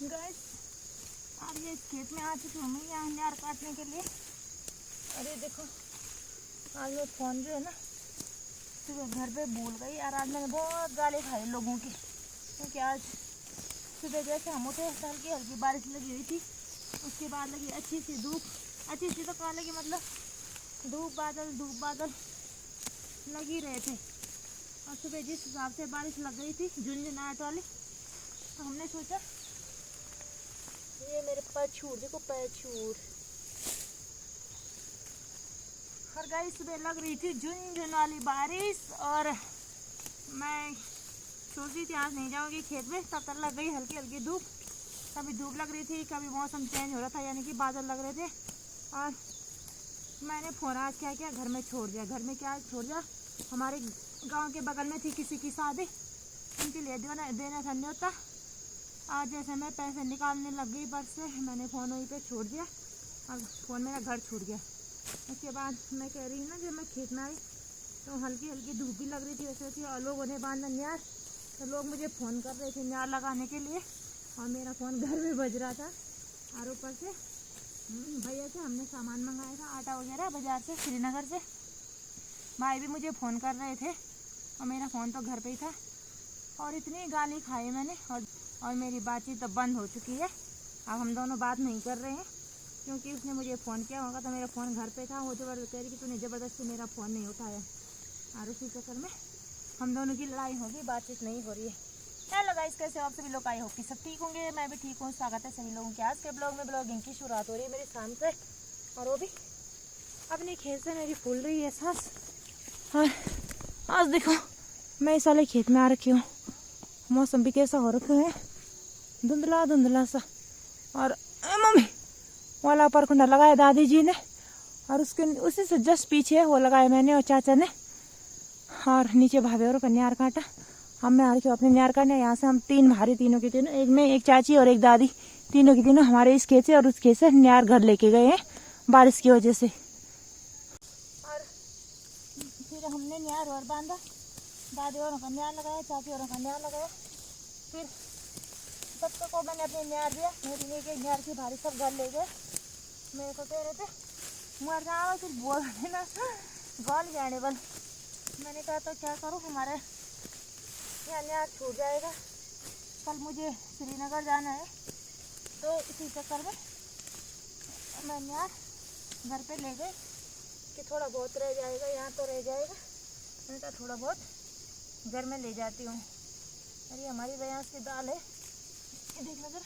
Guys आज ये खेत में आ चुकी हूँ मैं यहाँ नार काटने के लिए। अरे देखो आज वो फोन जो है ना सुबह घर पे भूल गई यार। आज मैंने बहुत गाली खाई लोगों की, क्योंकि आज सुबह जैसे हम उठे हल्की हल्की बारिश लगी हुई थी। उसके बाद लगी अच्छी सी धूप, अच्छी सी तो कहा लगी मतलब धूप बादल लगी रहे थे। और सुबह जिस हिसाब से बारिश लग गई थी झुंझुनाहट वाली, तो हमने सोचा ये मेरे पछूर देखो पछूर। और गाइस सुबह लग रही थी झुनझुन वाली बारिश और मैं सोच रही थी आज नहीं जाऊंगी खेत में, तब तक लग गई हल्की हल्की धूप। कभी धूप लग रही थी, कभी मौसम चेंज हो रहा था, यानी कि बादल लग रहे थे। और मैंने फोन आज क्या किया, घर में छोड़ दिया। घर में क्या छोड़ दिया, हमारे गांव के बगल में थी किसी की शादी, उनके लिए देना था न्योता। आज जैसे मैं पैसे निकालने लग गई बस से, मैंने फ़ोन वहीं पे छोड़ दिया और फ़ोन मेरा घर छूट गया। उसके बाद मैं कह रही हूँ ना, जब मैं खेत में आई तो हल्की हल्की धूप भी लग रही थी वैसे थी, और लोगों ने बांधा न्यार, तो लोग मुझे फ़ोन कर रहे थे न्यार लगाने के लिए, और मेरा फ़ोन घर में बज रहा था। और ऊपर से भैया से हमने सामान मंगाया था, आटा वगैरह बाज़ार से, श्रीनगर से। भाई भी मुझे फ़ोन कर रहे थे और मेरा फ़ोन तो घर पर ही था। और इतनी गाली खाई मैंने, और मेरी बातचीत तो बंद हो चुकी है। अब हम दोनों बात नहीं कर रहे हैं, क्योंकि उसने मुझे फ़ोन किया होगा तो मेरा फ़ोन घर पे था। वो ज़बरदस्त कह रही कि तूने ज़बरदस्ती मेरा फ़ोन नहीं उठाया, और उसी चक्कर में हम दोनों की लड़ाई होगी, बातचीत नहीं हो रही है। हेलो गाइस, कैसे हो आप सभी लोग? आई होप कि सब ठीक होंगे, मैं भी ठीक हूँ। स्वागत है सभी लोगों के आज के ब्लॉग में। ब्लॉगिंग की शुरुआत हो रही है मेरी शाम से, और वो भी अपनी खेत से मेरी फूल रही है सांस। और आज देखो मैं इस वाले खेत में आ रखी हूँ, मौसम भी कैसा हो रखा है, धुंधला धुंधला सा। और मम्मी वाला परकुंडा लगाया दादी जी ने, और उसके उसी से जस्ट पीछे वो लगाया मैंने और चाचा ने, और नीचे भाभी और न्यार काटा। हम मैं आ रही हूँ अपने न्यार काटने। यहाँ से हम तीन भारी, तीनों के तीनों, एक में एक चाची और एक दादी, तीनों की तीनों हमारे इस खेत से और उस खेत से न्यार घर लेके गए हैं बारिश की वजह से। और फिर हमने न्यार और बांधा, दादी औरों का न्यार लगाया, चाची औरों का न्यार लगाया। फिर सबको मैंने अपने न्यार दिया, मेरी लेके न्यार की भारी सब घर ले गए। मेरे को कह रहे थे मर जाओ, फिर बोल देना गल जाने बल। मैंने कहा तो क्या करूँ, हमारे यहाँ न्यार छूट जाएगा। कल मुझे श्रीनगर जाना है, तो इसी चक्कर में मैं न्यार घर पे ले गई कि थोड़ा बहुत रह जाएगा, यहाँ तो रह जाएगा। मैंने कहा थोड़ा बहुत घर में ले जाती हूँ। अरे हमारी भैंस की दाल है, देखना जरा,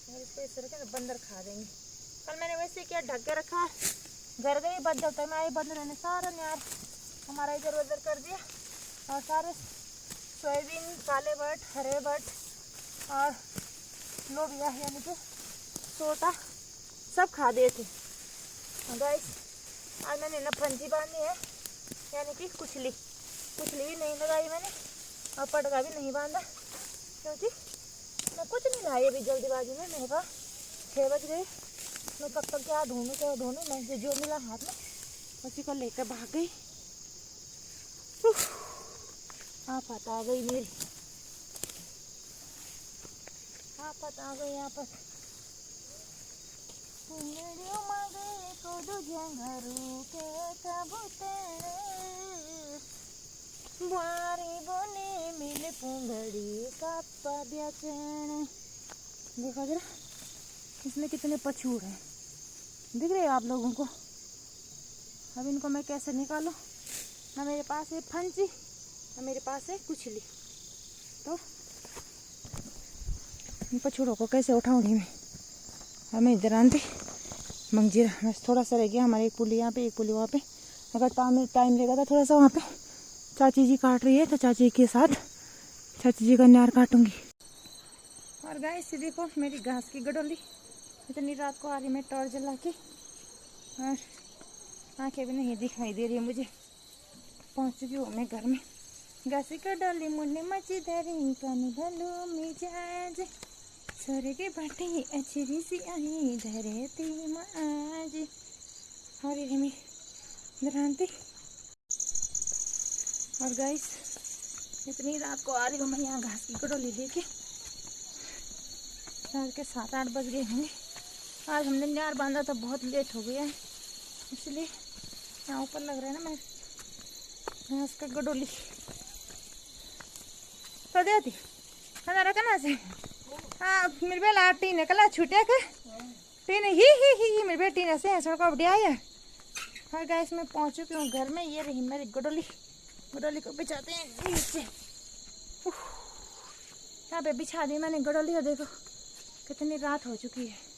और इसको इस तरह के बंदर खा देंगे। कल मैंने वैसे क्या ढक के रखा, घर गई बंद होता है, मैं आई बंदरों ने सारा न्यार हमारा इधर उधर कर दिया। और सारे सोयाबीन, काले बट, हरे बट और लोबिया यानी कि सोटा सब खा दिए थे। गाइस आज मैंने ना फंजी बांधी है, यानी कि कुचली भी नहीं लगाई मैंने, और पटका भी नहीं बांधा, क्योंकि मैं कुछ नहीं लाई अभी जल्दीबाजी में। मेरे पास 6 बज गए, मैं कब तक क्या ढूंढूं, मैं जो मिला हाथ में उसी को लेकर भाग गई। आफत आ गई मेरी, आफत आ गई आफत। बुआरी बोने मिल पुंगड़ी का पद्यचन। देखो जरा इसमें कितने पछूर हैं, दिख रहे हैं आप लोगों को? अब इनको मैं कैसे निकालूं, ना मेरे पास है फंसी, ना मेरे पास है कुचली, तो इन पछूरों को कैसे उठाऊंगी मैं? हमें इधर आंधी मंगजीरा बस थोड़ा सा रह गया, हमारे एक पुली यहाँ पे, एक पुली वहाँ पे। अगर टाइम लगेगा तो थोड़ा सा वहाँ पे चाची जी काट रही है, तो चाची के साथ चाची जी का न्यार काटूंगी। और गाइस देखो मेरी घास की गडोली इतनी रात को आ रही, मैं टॉर्च जला के, और आंखें भी नहीं दिखाई दे रही है मुझे। पहुँच चुकी हूँ मैं घर में। घास की गडोली मुन्ने मची धरी कानी भलो मिजाज, सोरे के बाटी अचरी सी आई धरे ती आज। हरी में दरांती। और गाइस इतनी रात को आ रही हूँ मैं यहाँ घास की गडोली लेके। रात के 7-8 बज गए होंगे। आज हमने न्यार बांधा तो बहुत लेट हो गया है, इसलिए यहाँ ऊपर लग रहा है ना मैं घास का गडोली तो देती खाना रखना से। हाँ मेरे बेला टीने कला छूटे के टीने ही मेरे बेटी ने से सड़क बढ़िया है। हाँ गैस मैं पहुँच चुकी हूँ घर में। ये रही मेरी गडोली। गडोली को बिछाते हैं नीचे। यहाँ पे बिछा दी मैंने गडोली। देखो कितनी रात हो चुकी है।